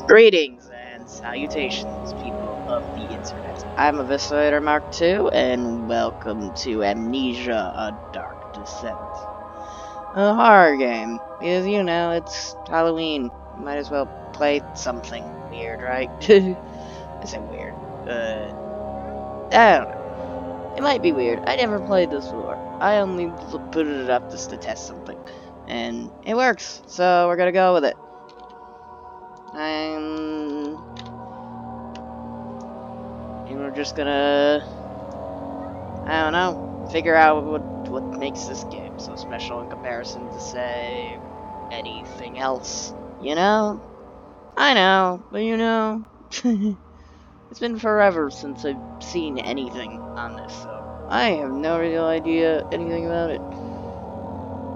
Greetings and salutations, people of the internet. I'm Eviscerator Mark II, and welcome to Amnesia: A Dark Descent. A horror game, because it's Halloween. Might as well play something weird, right? I say weird, I don't know. It might be weird. I never played this before. I only put it up just to test something, and it works, so we're gonna go with it. And we're just gonna, I don't know, figure out what makes this game so special in comparison to, say, anything else. I know, but it's been forever since I've seen anything on this, so I have no real idea anything about it.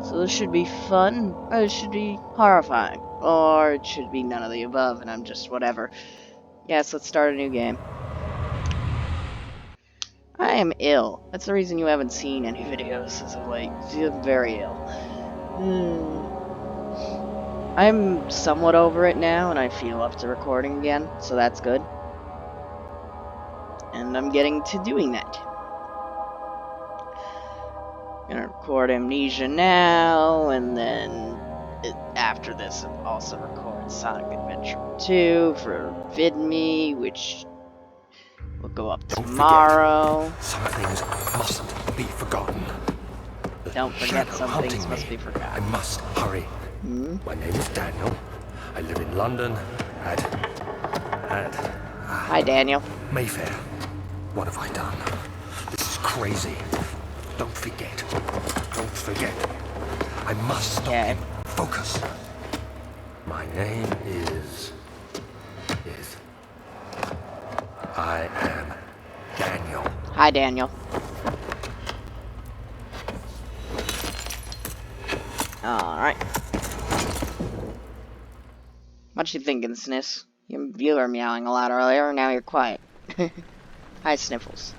So this should be fun, or it should be horrifying, or it should be none of the above, and I'm just whatever. Yes, let's start a new game. I am ill. That's the reason you haven't seen any videos as of late. I'm very ill. I'm somewhat over it now, and I feel up to recording again, so that's good. And I'm getting to doing that. I'm gonna record Amnesia now, and then after this, I'll also record Sonic Adventure 2 for VidMe, which will go up tomorrow. Some things mustn't be forgotten. Don't forget, some things must be forgotten. I must hurry. My name is Daniel. I live in London at Hi, Daniel. Mayfair. What have I done? This is crazy. Don't forget. Don't forget. I must stop him. Focus. My name is... I am Daniel. Hi, Daniel. Alright. What you thinking, Sniss? You were meowing a lot earlier, and now you're quiet. Hi, Sniffles.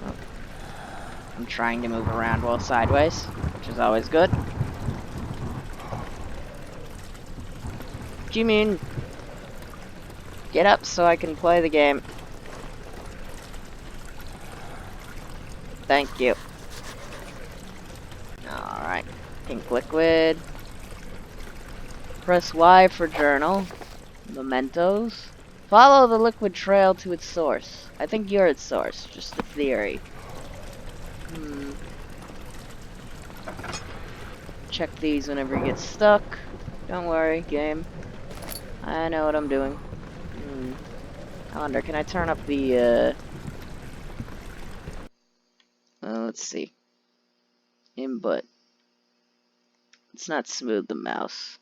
Oh. I'm trying to move around while sideways, which is always good. What do you mean? Get up so I can play the game. Thank you. Alright. Pink liquid. Press Y for journal. Mementos. Follow the liquid trail to its source. I think you're its source. Just a theory. Check these whenever you get stuck. Don't worry, game. I know what I'm doing. I wonder, can I turn up the, let's see. Input. Let's not smooth the mouse.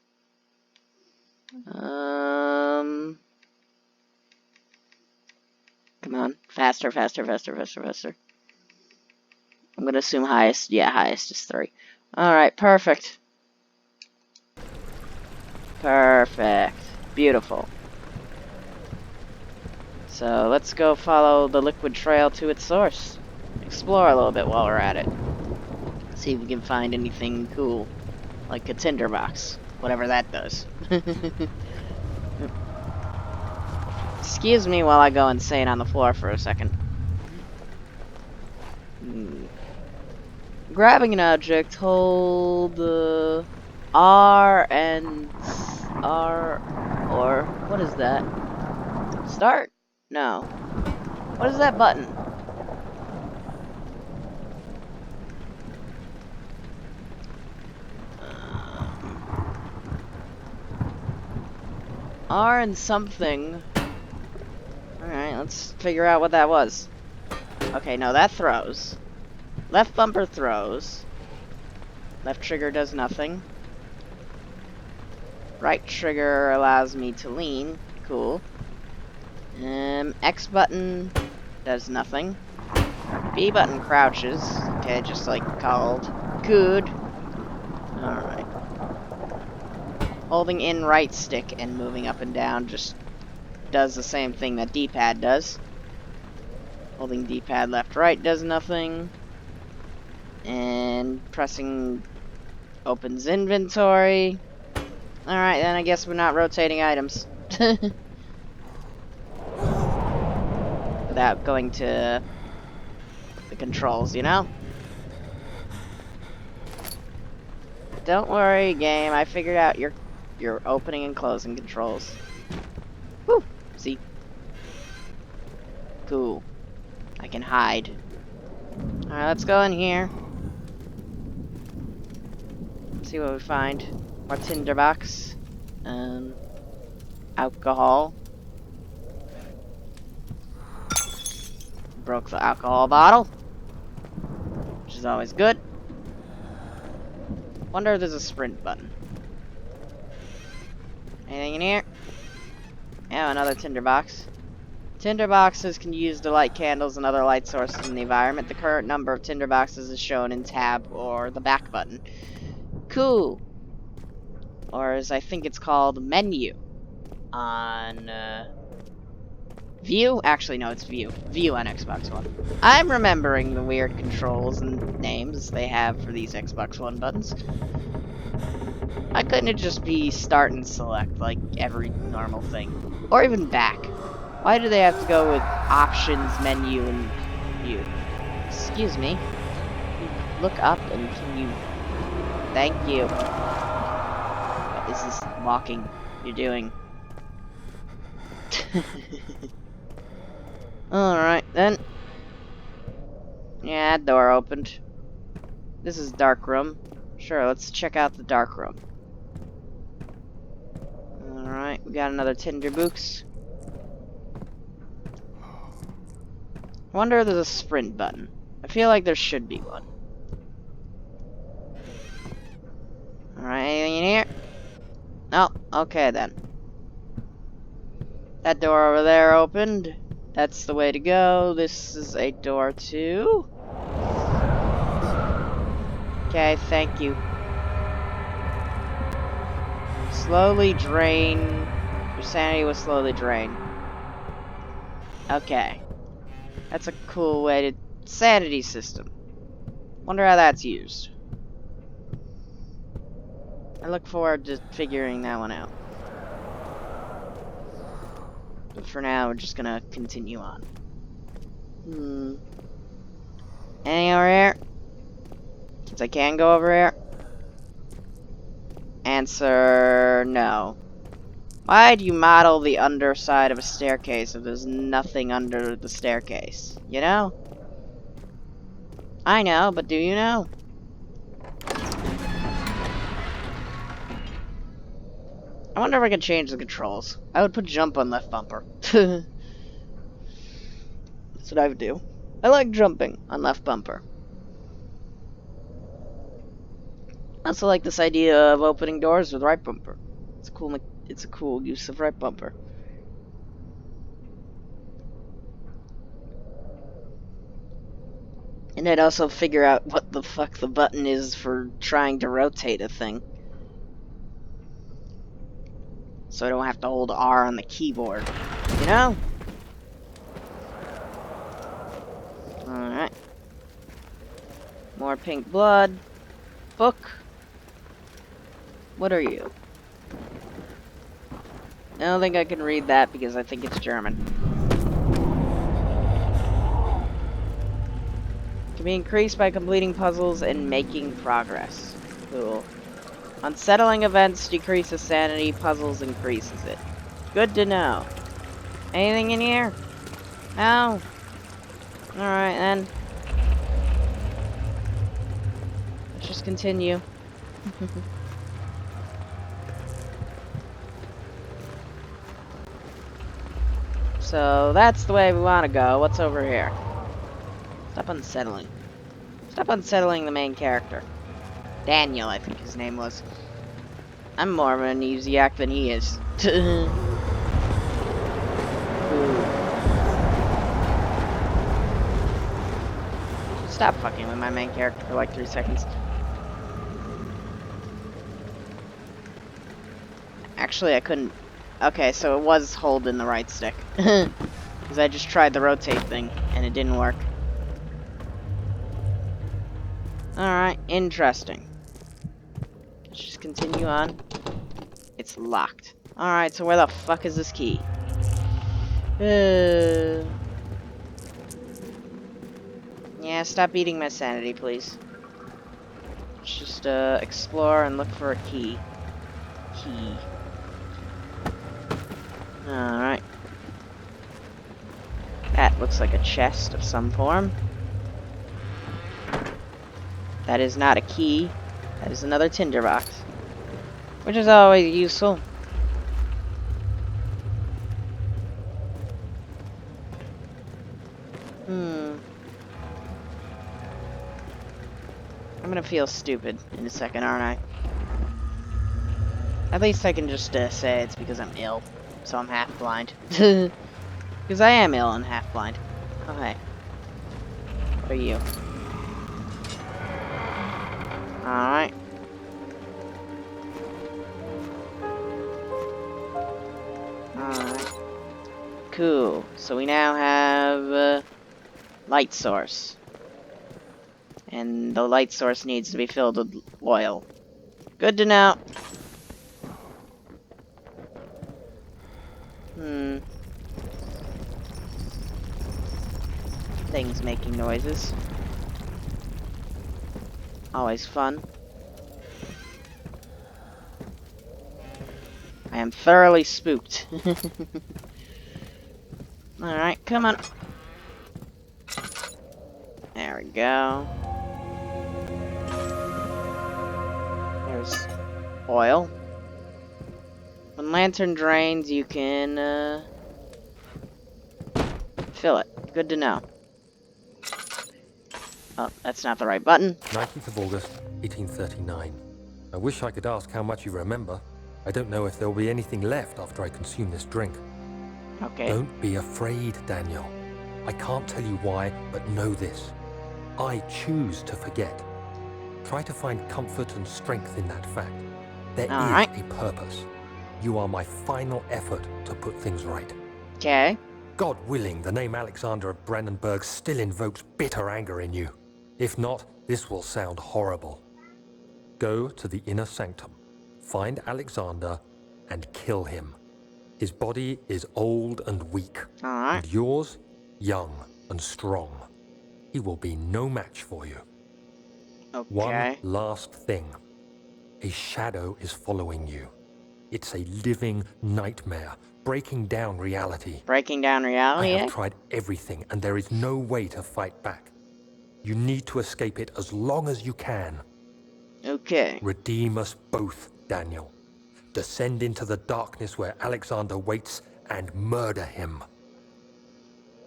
Come on. Faster, faster, faster, faster, faster. I'm gonna assume highest. Yeah, highest is 3. Alright, perfect. Perfect. Beautiful. So, let's go follow the liquid trail to its source. Explore a little bit while we're at it. See if we can find anything cool. Like a tinderbox. Whatever that does. Excuse me while I go insane on the floor for a second. Grabbing an object, hold R and R, or what is that? Start? No. What is that button? R and something. Alright, let's figure out what that was. Okay, no, that throws. Left bumper throws. Left trigger does nothing. Right trigger allows me to lean. Cool. X button does nothing. B button crouches. Okay, just like called. Good. Alright. Holding in right stick and moving up and down just does the same thing that D-pad does. Holding D-pad left right does nothing. And pressing Opens inventory. Alright, then I guess we're not rotating items. Without going to the controls, you know? Don't worry, game. I figured out your opening and closing controls. Woo! See? Cool. I can hide. Alright, let's go in here. See what we find. More tinderbox. Alcohol. Broke the alcohol bottle. Which is always good. Wonder if there's a sprint button. Anything in here? Yeah, another tinderbox. Tinderboxes can be used to light candles and other light sources in the environment. The current number of tinderboxes is shown in tab or the back button. Cool. Or as I think it's called, menu. On, View? Actually, no, it's View. View on Xbox One. I'm remembering the weird controls and names they have for these Xbox One buttons. Why couldn't it just be start and select, like every normal thing? Or even back? Why do they have to go with options, menu, and view? Excuse me. Look up and can you... Thank you. What is this walking you're doing? Alright, then. Yeah, door opened. This is dark room. Sure, let's check out the dark room. Alright, we got another tinderbox. I wonder if there's a sprint button. I feel like there should be one. Alright, anything in here? No, okay then. That door over there opened. That's the way to go. This is a door too. Okay, thank you. Slowly drain. Your sanity will slowly drain. Okay. That's a cool way to... Sanity system. Wonder how that's used. I look forward to figuring that one out. But for now, we're just gonna continue on. Anything over here? Since I can go over here? Answer... no. Why do you model the underside of a staircase if there's nothing under the staircase? You know? I know, but do you know? I wonder if I can change the controls. I would put jump on left bumper. That's what I would do. I like jumping on left bumper. I also like this idea of opening doors with right bumper. It's a cool use of right bumper. And I'd also figure out what the fuck the button is for trying to rotate a thing. So I don't have to hold R on the keyboard. You know? Alright. More pink blood. Book. What are you? I don't think I can read that because I think it's German. Can be increased by completing puzzles and making progress. Cool. Unsettling events decreases sanity, puzzles increases it. Good to know. Anything in here? No? Alright then. Let's just continue. So that's the way we want to go. What's over here? Stop unsettling. Stop unsettling the main character. Daniel, I think his name was. I'm more of an amnesiac than he is. Stop fucking with my main character for like 3 seconds. Actually, I couldn't. Okay, so it was holding the right stick. Because I just tried the rotate thing, and it didn't work. Alright, interesting. just continue on. It's locked. Alright, so where the fuck is this key? Yeah, stop eating my sanity, please. Let's just, explore and look for a key. Alright. That looks like a chest of some form. That is not a key. That is another tinderbox. Which is always useful. I'm gonna feel stupid in a second, aren't I? At least I can just say it's because I'm ill. So I'm half blind. Because I am ill and half blind. Oh, hey. What are you? Alright. Alright. Cool. So we now have light source. And the light source needs to be filled with oil. Good to know. Things making noises. Always fun. I am thoroughly spooked. Alright, come on. There we go. There's oil. When lantern drains, you can, fill it. Good to know. Oh, that's not the right button. 19th of August, 1839. I wish I could ask how much you remember. I don't know if there will be anything left after I consume this drink. Okay. Don't be afraid, Daniel. I can't tell you why, but know this. I choose to forget. Try to find comfort and strength in that fact. There is a purpose. You are my final effort to put things right. Okay. God willing, the name Alexander of Brandenburg still invokes bitter anger in you. If not, this will sound horrible. Go to the inner sanctum, find Alexander, and kill him. His body is old and weak, and yours, young and strong. He will be no match for you. Okay. One last thing. A shadow is following you. It's a living nightmare, breaking down reality. Breaking down reality, I have tried everything, and there is no way to fight back. You need to escape it as long as you can. Okay. Redeem us both, Daniel. Descend into the darkness where Alexander waits and murder him.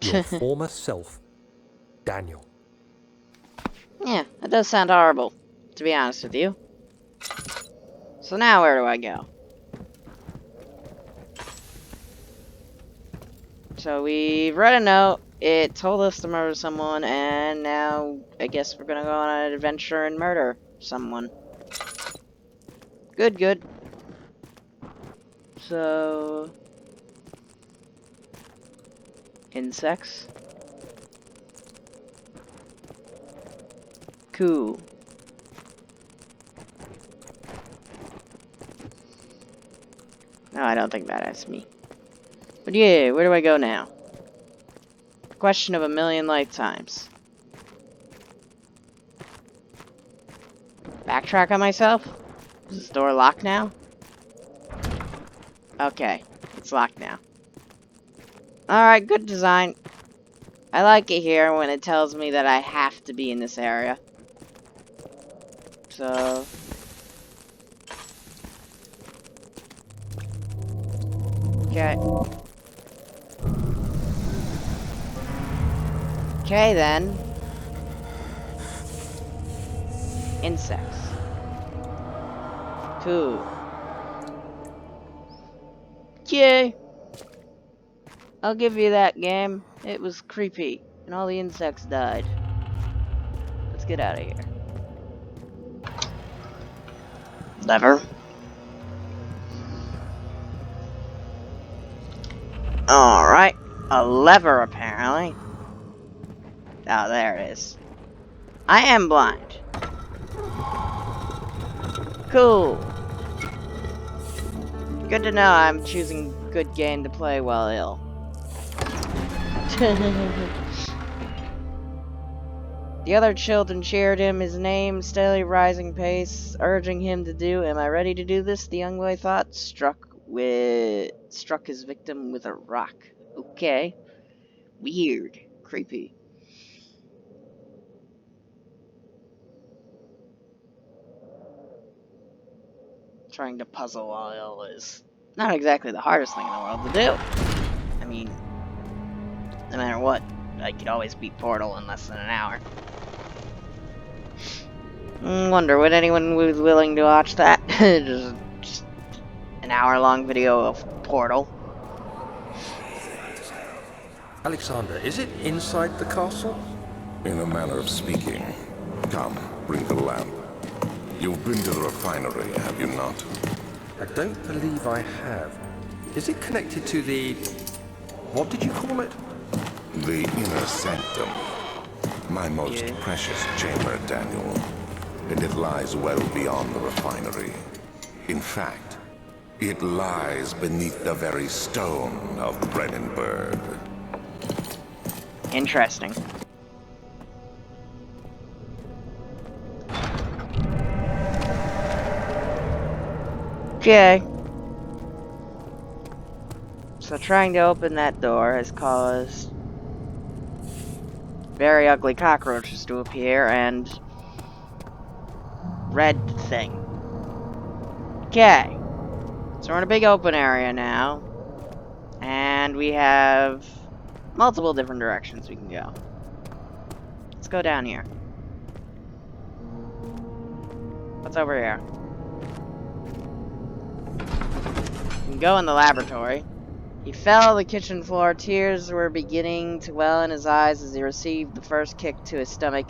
Your former self, Daniel. Yeah, that does sound horrible, to be honest with you. So now where do I go? So we read a note, it told us to murder someone, and now I guess we're gonna go on an adventure and murder someone. Good, good. So... insects. Cool. No, I don't think that's me. But yeah, where do I go now? Question of a million lifetimes. Backtrack on myself? Is this door locked now? Okay, it's locked now. Alright, good design. I like it here when it tells me that I have to be in this area. So... okay. Okay, then. Insects. Cool. Okay. I'll give you that, game. It was creepy, and all the insects died. Let's get out of here. Lever. Alright. A lever, apparently. Oh, there it is. I am blind. Cool. Good to know I'm choosing good game to play while ill. The other children cheered him, his name steadily rising pace, urging him to do. Am I ready to do this? The young boy thought. Struck his victim with a rock. Okay. Weird. Creepy. Trying to puzzle while ill is not exactly the hardest thing in the world to do. I mean, no matter what, I could always beat Portal in less than an hour. Wonder, would anyone be willing to watch that? just an hour-long video of Portal. Alexander, is it inside the castle? In a manner of speaking. Come, bring the lamp. You've been to the refinery, have you not? I don't believe I have. Is it connected to the... what did you call it? The inner sanctum. My most precious chamber, Daniel. And it lies well beyond the refinery. In fact, it lies beneath the very stone of Brennenburg. Interesting. Okay. So trying to open that door has caused very ugly cockroaches to appear and red thing. Okay. So we're in a big open area now. And we have multiple different directions we can go. Let's go down here. What's over here? We can go in the laboratory. He fell to the kitchen floor. Tears were beginning to well in his eyes as he received the first kick to his stomach.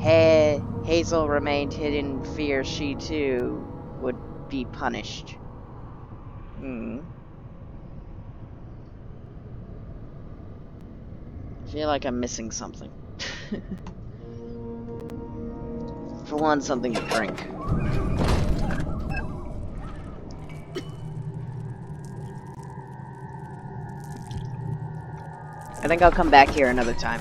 Hazel remained hidden in fear she too would be punished. I feel like I'm missing something. For one, something to drink. I think I'll come back here another time.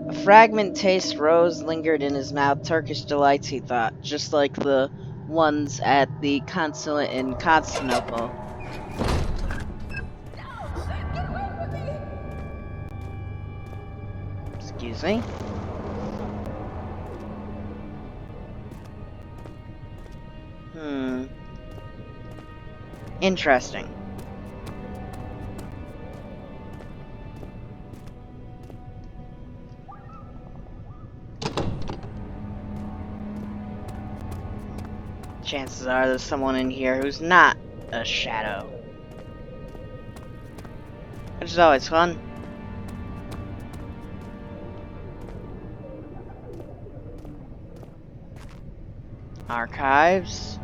A fragment taste rose lingered in his mouth. Turkish delights, he thought, just like the ones at the consulate in Constantinople. Excuse me? Interesting. Chances are there's someone in here who's not a shadow. Which is always fun. Archives.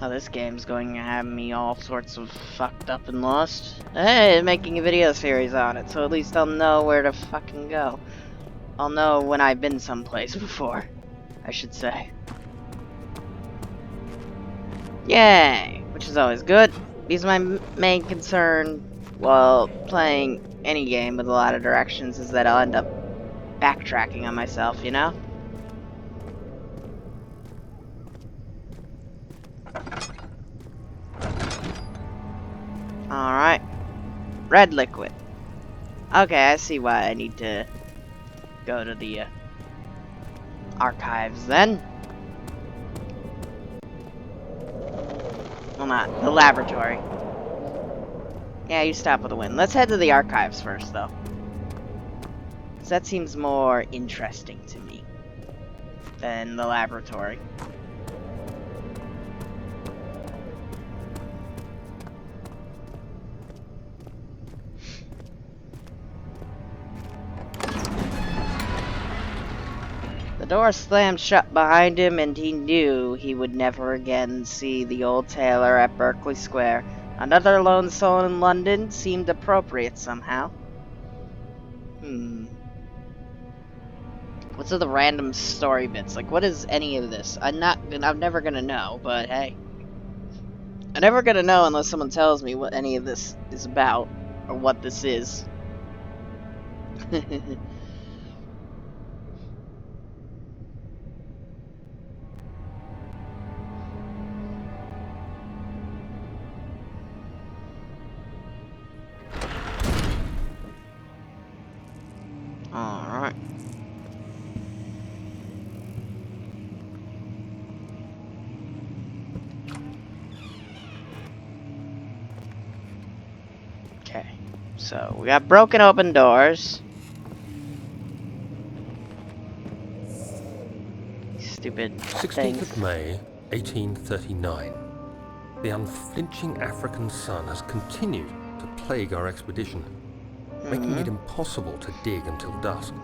Oh, this game's going to have me all sorts of fucked up and lost. Hey, making a video series on it, so at least I'll know where to fucking go. I'll know when I've been someplace before, I should say. Yay! Which is always good, because my main concern while playing any game with a lot of directions is that I'll end up backtracking on myself, you know? Alright. Red liquid. Okay, I see why I need to go to the archives then. Well, not the laboratory. Yeah, you stop with a win. Let's head to the archives first, though. Because that seems more interesting to me than the laboratory. The door slammed shut behind him, and he knew he would never again see the old tailor at Berkeley Square. Another lone soul in London seemed appropriate somehow. Hmm. What's with the random story bits? Like, what is any of this? I'm never gonna know, but hey. I'm never gonna know unless someone tells me what any of this is about, or what this is. Alright. Okay, so we got broken open doors. Stupid 16th things. of May, 1839. The unflinching African sun has continued to plague our expedition, making it impossible to dig until dusk.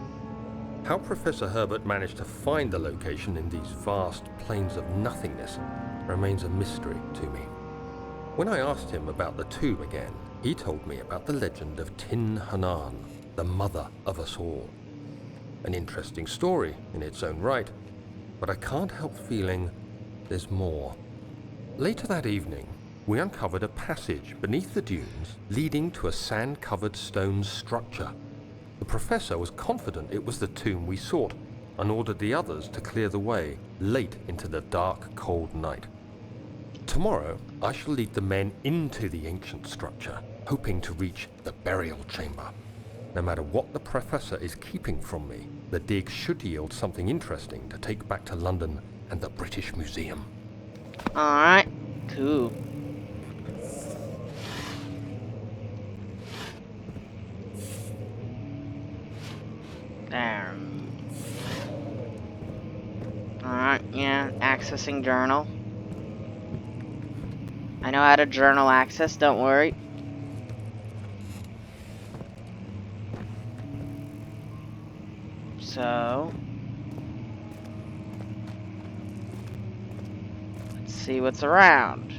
How Professor Herbert managed to find the location in these vast plains of nothingness remains a mystery to me. When I asked him about the tomb again, he told me about the legend of Tin Hanan, the mother of us all. An interesting story in its own right, but I can't help feeling there's more. Later that evening, we uncovered a passage beneath the dunes leading to a sand-covered stone structure. The professor was confident it was the tomb we sought and ordered the others to clear the way late into the dark, cold night. Tomorrow, I shall lead the men into the ancient structure, hoping to reach the burial chamber. No matter what the professor is keeping from me, the dig should yield something interesting to take back to London and the British Museum. Alright, cool. There. Alright, yeah, accessing journal. I know how to journal access, don't worry. So, let's see what's around.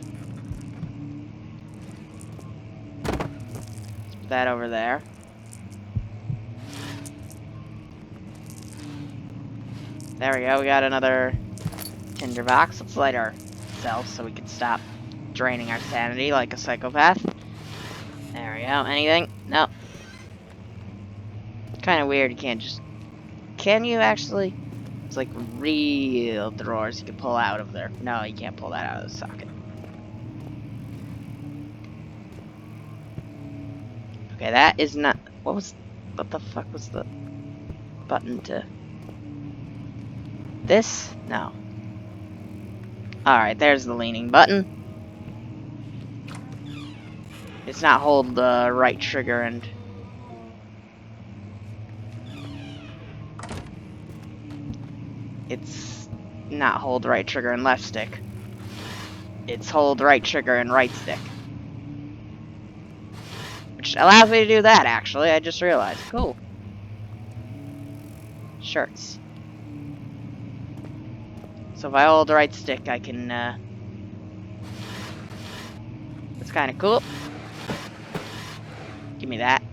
Let's put that over there. There we go, we got another tinderbox. Let's light ourselves so we can stop draining our sanity like a psychopath. There we go. Anything? No. Kind of weird, you can't just... Can you actually? It's like real drawers you can pull out of there. No, you can't pull that out of the socket. Okay, that is not... What the fuck was the button to... This? No. Alright, there's the leaning button. It's not hold the right trigger and... It's not hold right trigger and left stick. It's hold right trigger and right stick. Which allows me to do that, actually. I just realized. Cool. Shirts. So if I hold the right stick, I can, It's kind of cool. Give me that.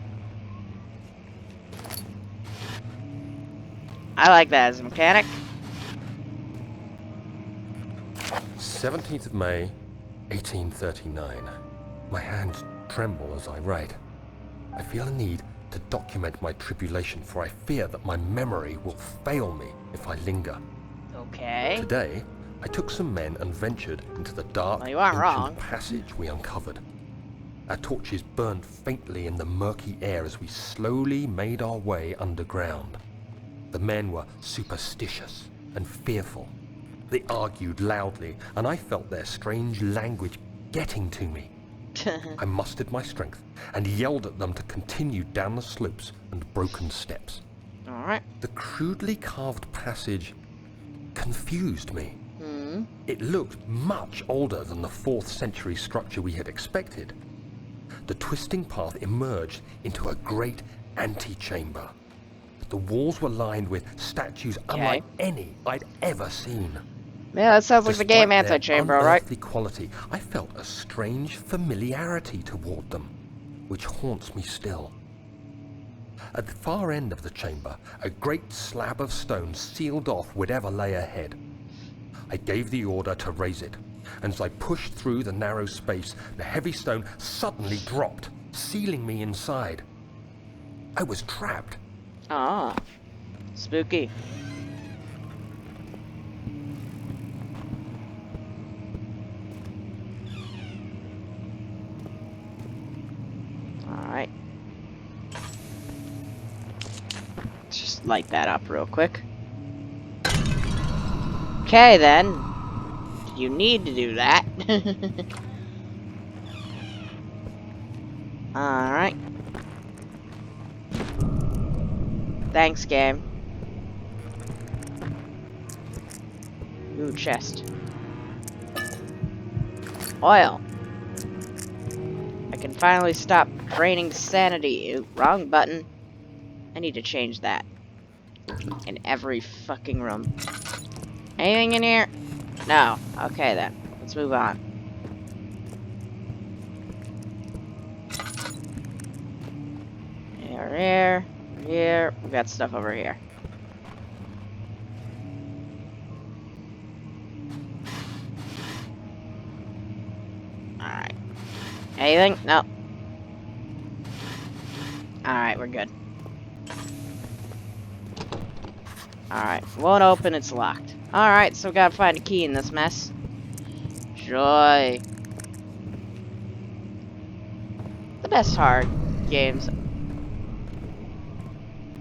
I like that as a mechanic. 17th of May, 1839. My hands tremble as I write. I feel a need to document my tribulation, for I fear that my memory will fail me if I linger. Okay. Today, I took some men and ventured into the dark, Well, you aren't ancient wrong. passage we uncovered. Our torches burned faintly in the murky air as we slowly made our way underground. The men were superstitious and fearful. They argued loudly, and I felt their strange language getting to me. I mustered my strength and yelled at them to continue down the slopes and broken steps. Alright. The crudely carved passage confused me. It looked much older than the 4th century structure we had expected. The twisting path emerged into a great antechamber. The walls were lined with statues unlike any I'd ever seen. Yeah, that sounds like the game Despite their antechamber, alright? unearthly quality, I felt a strange familiarity toward them, which haunts me still. At the far end of the chamber, a great slab of stone sealed off whatever lay ahead. I gave the order to raise it, and as I pushed through the narrow space, the heavy stone suddenly dropped, sealing me inside. I was trapped. Ah, spooky. Alright. Let's just light that up real quick. Okay then. You need to do that. Alright. Thanks, game. Ooh, chest. Oil. I can finally stop draining sanity. Ooh, wrong button. I need to change that. In every fucking room. Anything in here? No. Okay then. Let's move on. Here. We got stuff over here. Alright. Anything? No. Alright, we're good. Alright. Won't open, it's locked. Alright, so we gotta find a key in this mess. Joy. The best hard games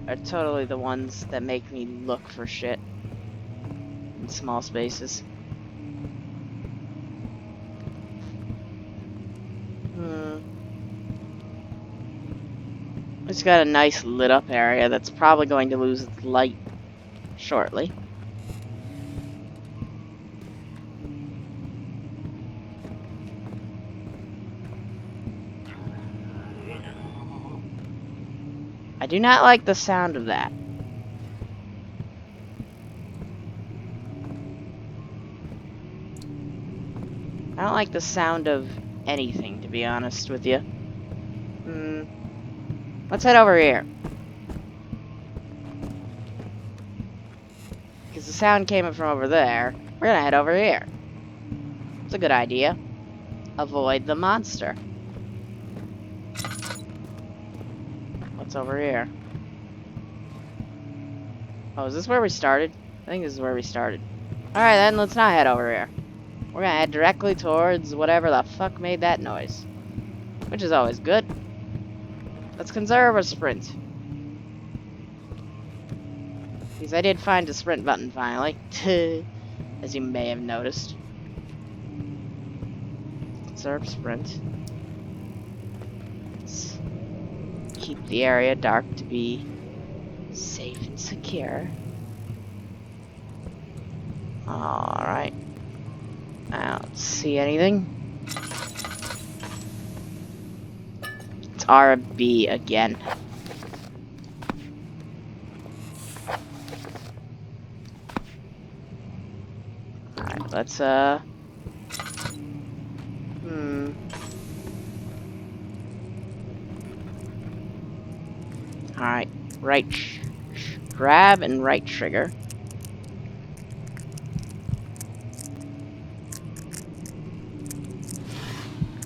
are totally the ones that make me look for shit in small spaces. It's got a nice lit up area that's probably going to lose its light shortly. I do not like the sound of that. I don't like the sound of anything, to be honest with you. Let's head over here. Because the sound came from over there. We're gonna head over here. It's a good idea. Avoid the monster. What's over here? Oh, is this where we started? I think this is where we started. Alright then, let's not head over here. We're gonna head directly towards whatever the fuck made that noise. Which is always good. Let's conserve a sprint. Because I did find a sprint button finally. As you may have noticed. Conserve sprint. Let's keep the area dark to be safe and secure. Alright. I don't see anything. It's R B again. Alright, let's Alright, grab and right trigger.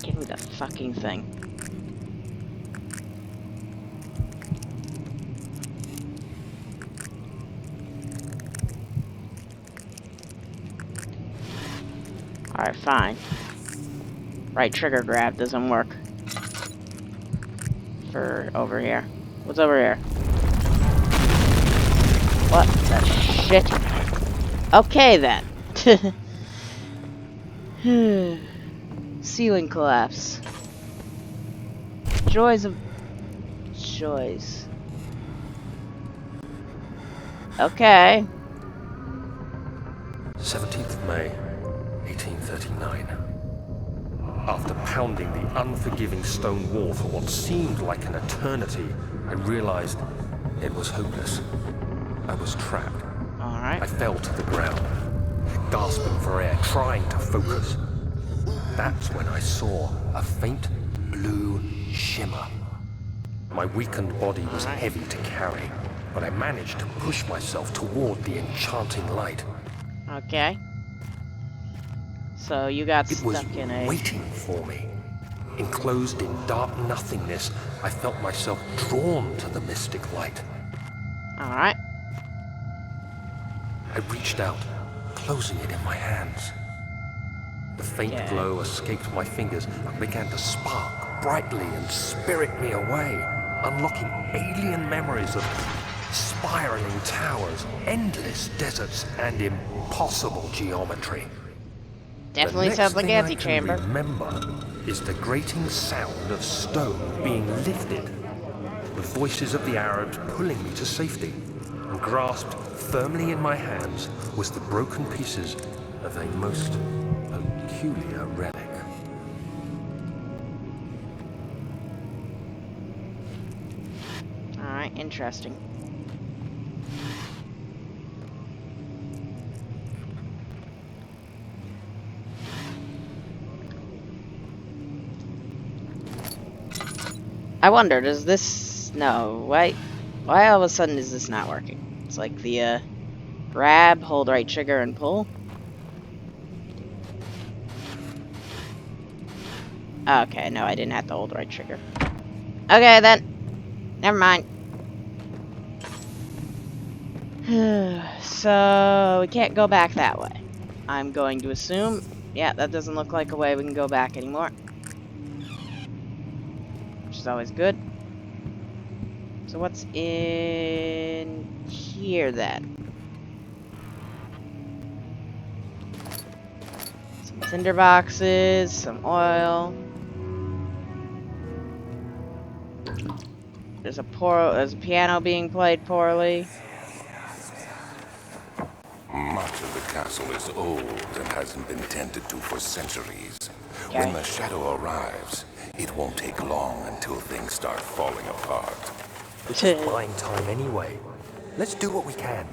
Give me the fucking thing. Alright, fine. Right trigger grab doesn't work. For over here. What's over here? What the shit? Okay then. Ceiling collapse. Joys. 17th Okay. of May, 1839. After pounding the unforgiving stone wall for what seemed like an eternity, I realized it was hopeless. I was trapped. Alright. I fell to the ground, gasping for air, trying to focus. That's when I saw a faint blue shimmer. My weakened body was heavy to carry, but I managed to push myself toward the enchanting light. Okay. So you got It was stuck in a... waiting for me. Enclosed in dark nothingness, I felt myself drawn to the mystic light. Alright. I reached out, closing it in my hands. The faint glow escaped my fingers and began to spark brightly and spirit me away, unlocking alien memories of spiraling towers, endless deserts, and impossible geometry. Definitely sounds like antechamber. The next thing I can remember is the grating sound of stone being lifted, the voices of the Arabs pulling me to safety, and grasped firmly in my hands was the broken pieces of a most peculiar relic. Alright, interesting. I wonder, does this... No, why all of a sudden is this not working? It's like the, grab, hold right trigger, and pull. Okay, no, I didn't have to hold right trigger. Okay, then. Never mind. So, we can't go back that way. I'm going to assume... Yeah, that doesn't look like a way we can go back anymore. Which is always good. So what's in here then? Some tinder boxes, some oil. There's a piano being played poorly. Much of the castle is old and hasn't been tended to for centuries. Okay. When the shadow arrives, it won't take long until things start falling apart. It's just buying time anyway. Let's do what we can.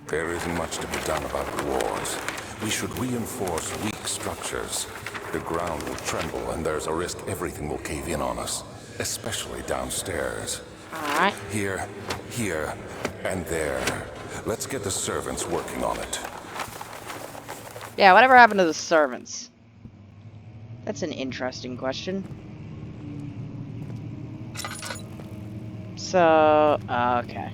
There isn't much to be done about the walls. We should reinforce weak structures. The ground will tremble and there's a risk everything will cave in on us, especially downstairs. Alright. Here, and there. Let's get the servants working on it. Yeah, whatever happened to the servants? That's an interesting question. So, okay.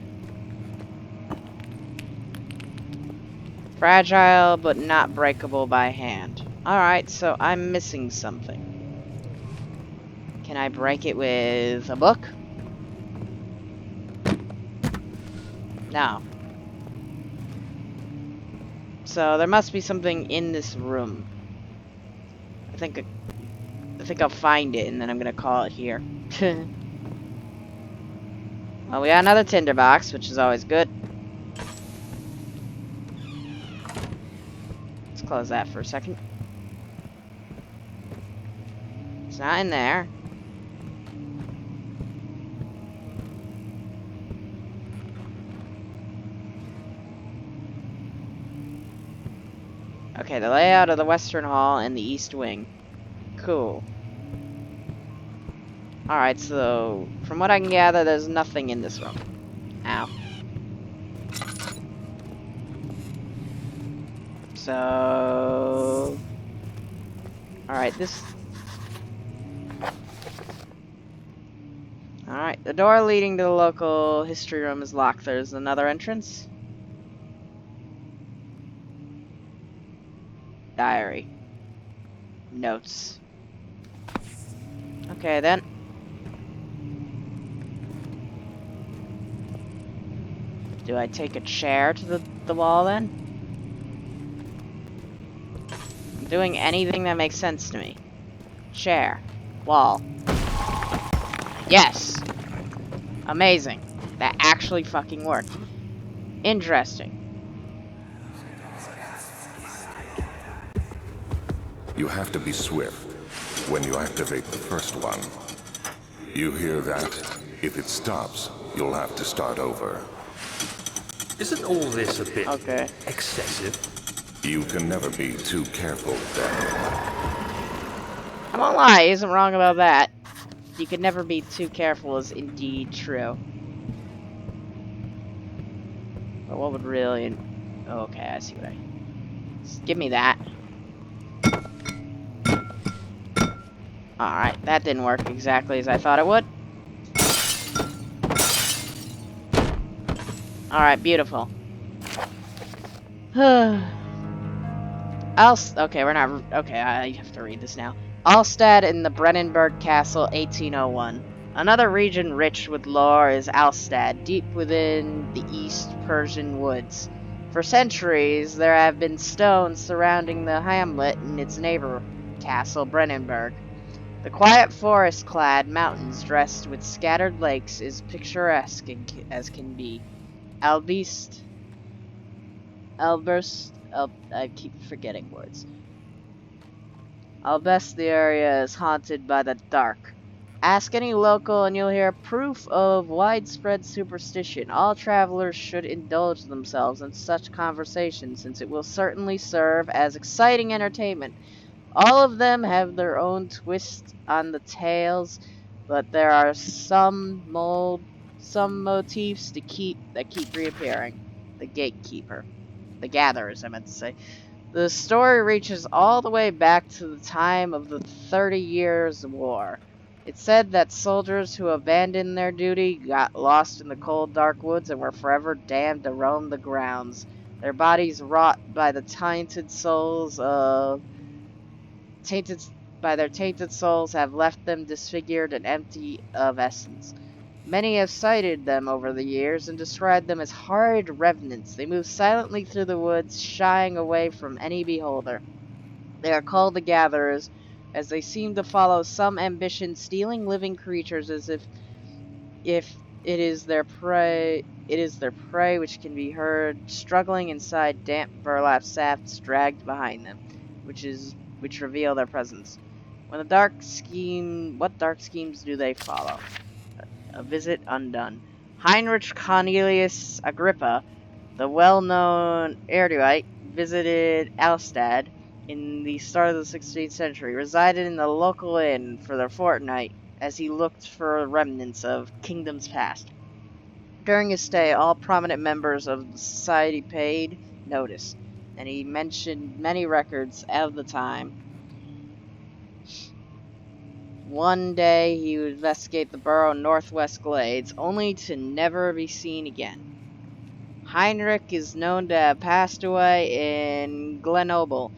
Fragile, but not breakable by hand. Alright, so I'm missing something. Can I break it with a book? No. So there must be something in this room. I think I'll find it and then I'm gonna call it here. Well, we got another tinderbox, which is always good. Let's close that for a second. It's not in there. Okay, the layout of the Western Hall and the East Wing. Cool. Alright, so from what I can gather, there's nothing in this room. Ow. So... Alright, this... Alright, the door leading to the local history room is locked. There's another entrance. Diary. Notes. Okay, then. Do I take a chair to the wall, then? I'm doing anything that makes sense to me. Chair. Wall. Yes! Amazing. That actually fucking worked. Interesting. You have to be swift when you activate the first one. You hear that? If it stops, you'll have to start over. Isn't all this a bit Okay. excessive? You can never be too careful, Daniel. I won't lie, he isn't wrong about that. You can never be too careful is indeed true. But what would really... Okay, I see what I... Just give me that. Alright, that didn't work exactly as I thought it would. Alright, beautiful. Okay, we're not... Okay, I have to read this now. Alstad in the Brennenburg Castle, 1801. Another region rich with lore is Alstad, deep within the East Persian woods. For centuries, there have been stones surrounding the hamlet and its neighbor castle, Brennenburg. The quiet forest-clad mountains dressed with scattered lakes is picturesque as can be. Albist... I keep forgetting words. Albest the area is haunted by the dark. Ask any local and you'll hear proof of widespread superstition. All travelers should indulge themselves in such conversation, since it will certainly serve as exciting entertainment. All of them have their own twist on the tales, but there are some motifs that keep reappearing. The gatekeeper. The gatherers, I meant to say. The story reaches all the way back to the time of the 30 Years' War. It's said that soldiers who abandoned their duty got lost in the cold, dark woods and were forever damned to roam the grounds. Their bodies rot by the tainted souls have left them disfigured and empty of essence. Many have cited them over the years and described them as horrid revenants. They move silently through the woods, shying away from any beholder. They are called the Gatherers, as they seem to follow some ambition, stealing living creatures as if it is their prey which can be heard struggling inside damp burlap sacks dragged behind them, which reveal their presence. What dark schemes do they follow? A visit undone. Heinrich Cornelius Agrippa, the well-known erudite, visited Alstad in the start of the 16th century, resided in the local inn for the fortnight as he looked for remnants of kingdoms past. During his stay, all prominent members of the society paid notice, and he mentioned many records of the time. One day, he would investigate the borough northwest glades, only to never be seen again. Heinrich is known to have passed away in Grenoble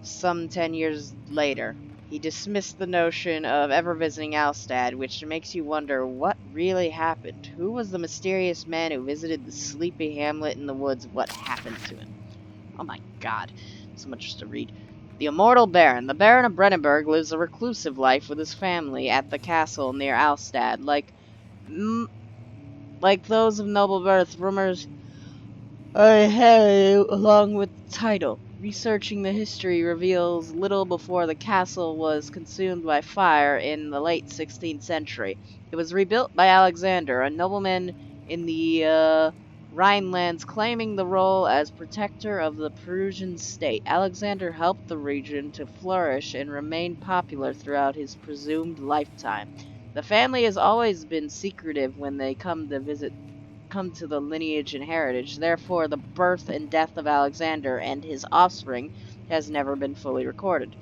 some 10 years later. He dismissed the notion of ever visiting Alstad, which makes you wonder what really happened. Who was the mysterious man who visited the sleepy hamlet in the woods? What happened to him? Oh my god, so much to read. The Immortal Baron. The Baron of Brennenburg lives a reclusive life with his family at the castle near Alstad. Like those of noble birth, rumors are heard along with the title. Researching the history reveals little before the castle was consumed by fire in the late 16th century. It was rebuilt by Alexander, a nobleman in the Rhinelands, claiming the role as protector of the Prussian state. Alexander helped the region to flourish and remain popular throughout his presumed lifetime. The family has always been secretive when they come to the lineage and heritage. Therefore, the birth and death of Alexander and his offspring has never been fully recorded.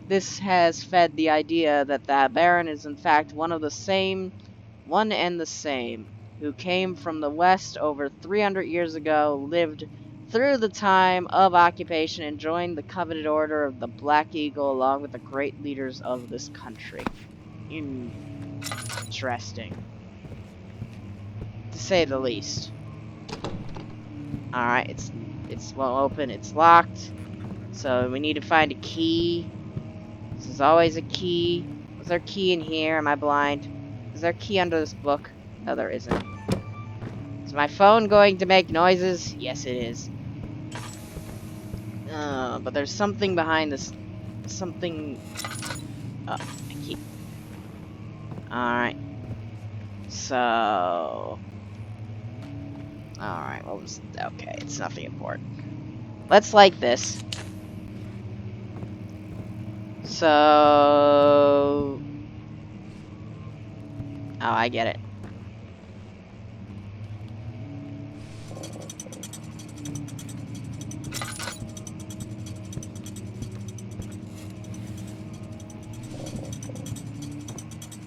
This has fed the idea that the Baron is in fact one and the same, who came from the west over 300 years ago, lived through the time of occupation, and joined the coveted order of the Black Eagle along with the great leaders of this country. Interesting, to say the least. Alright, it's won't open, it's locked. So we need to find a key. There's always a key. Was there a key in here? Am I blind? Is there a key under this book? No, there isn't. Is my phone going to make noises? Yes, it is. But there's something behind this. Something. Oh, a key. Alright. So. Alright, what was... Okay, it's nothing important. Let's like this. So... Oh, I get it.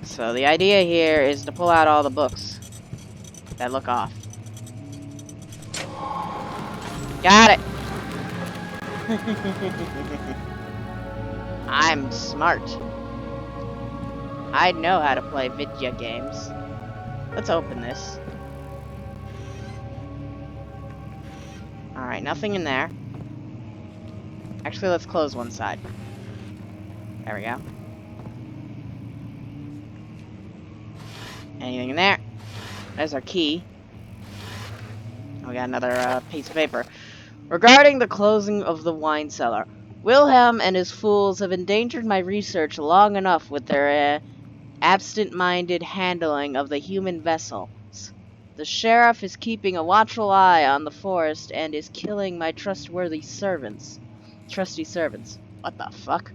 So the idea here is to pull out all the books that look off. Got it! I'm smart. I know how to play video games. Let's open this. Alright, nothing in there. Actually, let's close one side. There we go. Anything in there? There's our key. We got another piece of paper. Regarding the closing of the wine cellar, Wilhelm and his fools have endangered my research long enough with their absent-minded handling of the human vessels. The sheriff is keeping a watchful eye on the forest and is killing my trusty servants. What the fuck?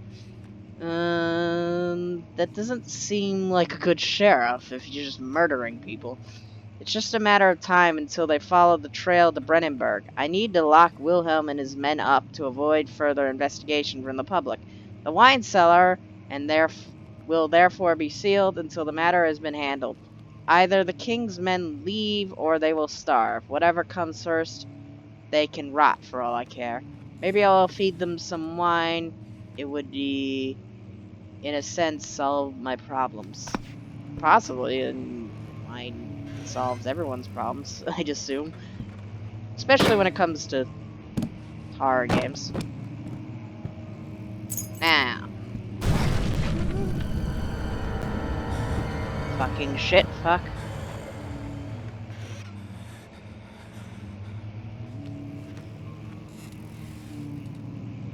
That doesn't seem like a good sheriff if you're just murdering people. It's just a matter of time until they follow the trail to Brennenburg. I need to lock Wilhelm and his men up to avoid further investigation from the public. The wine cellar will therefore be sealed until the matter has been handled. Either the king's men leave or they will starve. Whatever comes first, they can rot for all I care. Maybe I'll feed them some wine. It would be, in a sense, solve my problems. Possibly, and wine solves everyone's problems, I'd assume. Especially when it comes to horror games. Now. Fucking shit, fuck.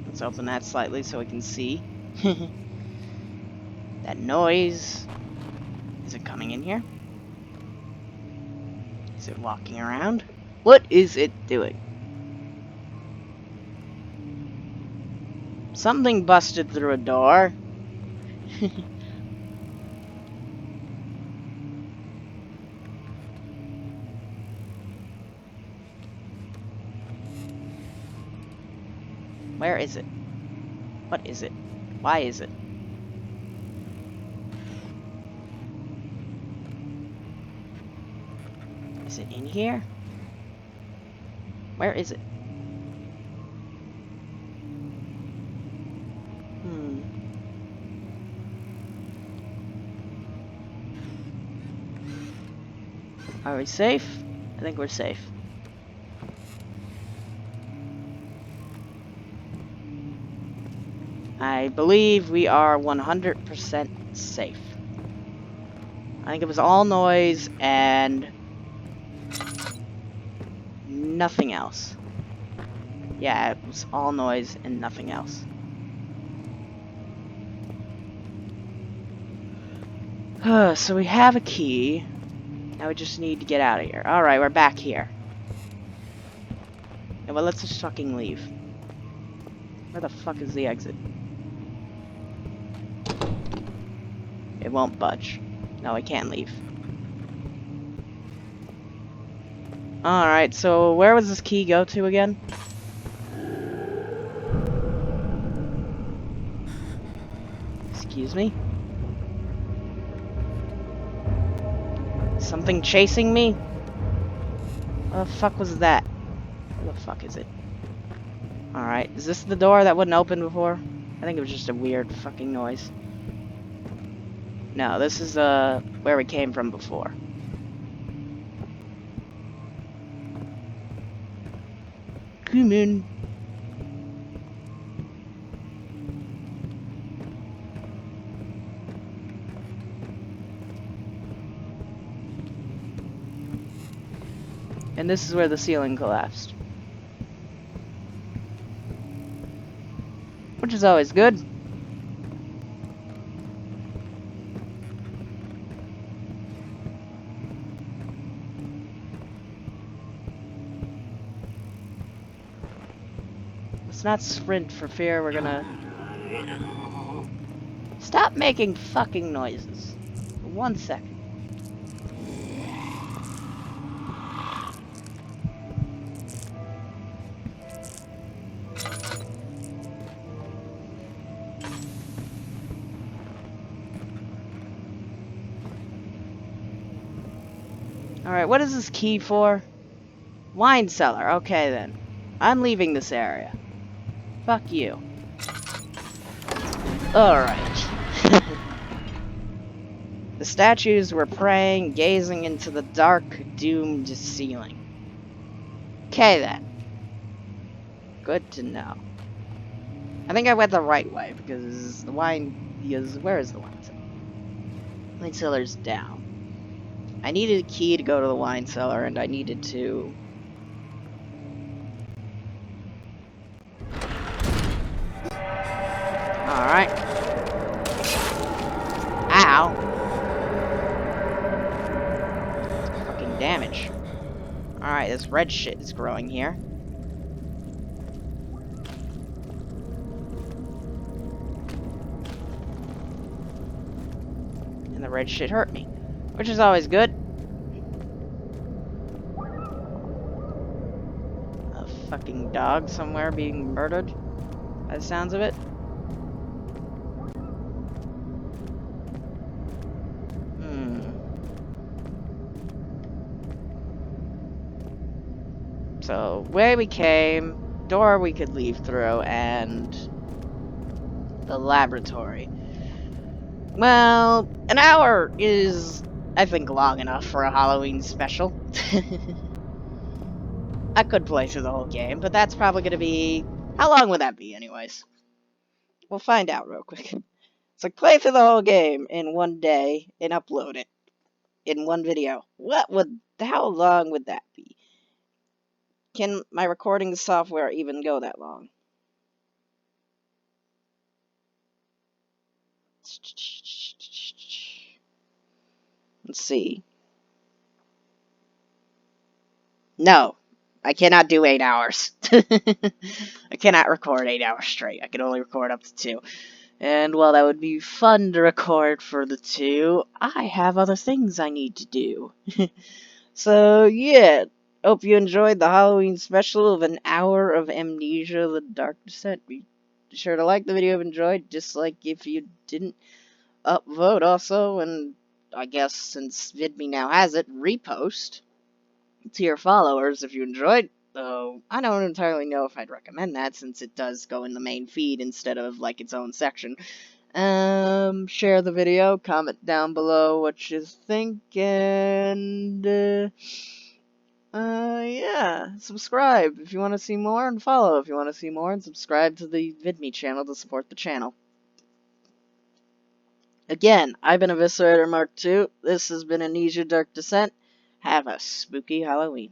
Let's open that slightly so we can see. That noise. Is it coming in here? Is it walking around? What is it doing? Something busted through a door. Where is it? What is it? Why is it? Is it in here? Where is it? Are we safe? I think we're safe. I believe we are 100% safe. I think it was all noise and nothing else. Yeah, it was all noise and nothing else. So we have a key. Now we just need to get out of here. Alright, we're back here. Yeah, well, let's just fucking leave. Where the fuck is the exit? It won't budge. No, I can't leave. Alright, so where was this key go to again? Excuse me? Something chasing me? What the fuck was that? Where the fuck is it? Alright, is this the door that wouldn't open before? I think it was just a weird fucking noise. No, this is where we came from before. Come in. And this is where the ceiling collapsed. Which is always good. Let's not sprint for fear we're gonna... Stop making fucking noises. For 1 second. Alright, what is this key for? Wine cellar. Okay, then. I'm leaving this area. Fuck you. Alright. The statues were praying, gazing into the dark, doomed ceiling. Okay, then. Good to know. I think I went the right way, because the wine... Where is the wine cellar? Wine cellar's down. I needed a key to go to the wine cellar, and I needed to... Alright. Ow. Fucking damage. Alright, this red shit is growing here. And the red shit hurt me. Which is always good. A fucking dog somewhere being murdered. By the sounds of it. So, way we came, door we could leave through, and the laboratory. Well, an hour is, I think, long enough for a Halloween special. I could play through the whole game, but that's probably going to be... How long would that be, anyways? We'll find out real quick. So, play through the whole game in one day and upload it in one video. How long would that be? Can my recording software even go that long? Let's see. No, I cannot do 8 hours. I cannot record 8 hours straight. I can only record up to 2. And while that would be fun to record for the 2, I have other things I need to do. So, yeah. Hope you enjoyed the Halloween special of an hour of Amnesia, The Dark Descent. Be sure to like the video if you enjoyed, dislike if you didn't. Upvote also, and I guess since VidMe now has it, repost to your followers if you enjoyed. Though I don't entirely know if I'd recommend that since it does go in the main feed instead of like its own section. Share the video, comment down below what you think, and yeah, subscribe if you want to see more, and follow if you want to see more, and subscribe to the VidMe channel to support the channel. Again, I've been Eviscerator Mark II. This has been Amnesia Dark Descent. Have a spooky Halloween.